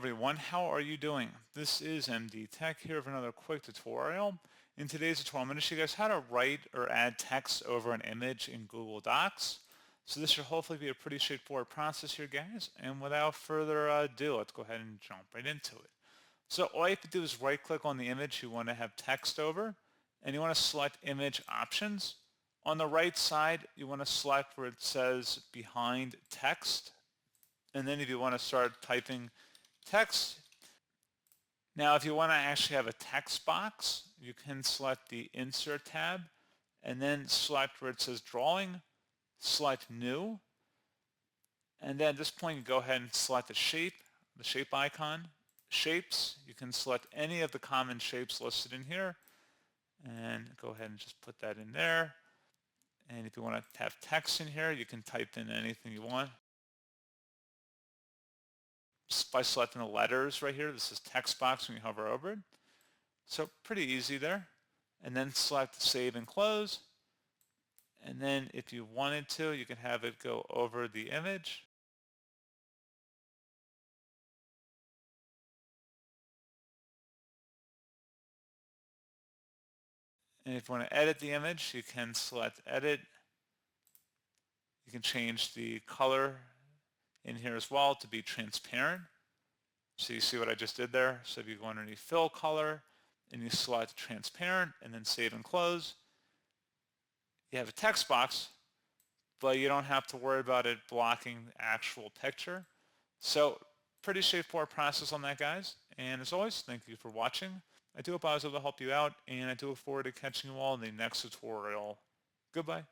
everyone, how are you doing? This is MD Tech here with another quick tutorial. In today's tutorial, I'm going to show you guys how to write or add text over an image in Google Docs. So this should hopefully be a pretty straightforward process here, guys. And without further ado, let's go ahead and jump right into it. So all you have to do is right click on the image you want to have text over, and you want to select Image Options. On the right side, you want to select where it says Behind Text. And then if you want to start typing text. Now, if you want to actually have a text box, you can select the Insert tab and then select where it says Drawing, select New, and then at this point you go ahead and select the shape icon. Shapes, you can select any of the common shapes listed in here and go ahead and just put that in there. And if you want to have text in here, you can type in anything you want. Just by selecting the letters right here. This is text box when you hover over it. So pretty easy there. And then select Save and Close. And then if you wanted to, you can have it go over the image. And if you want to edit the image, you can select Edit. You can change the color in here as well to be transparent. So you see what I just did there? So if you go underneath Fill Color and you select Transparent and then Save and Close, you have a text box, but you don't have to worry about it blocking the actual picture. So pretty straightforward process on that, guys. And as always, thank you for watching. I do hope I was able to help you out, and I do look forward to catching you all in the next tutorial. Goodbye.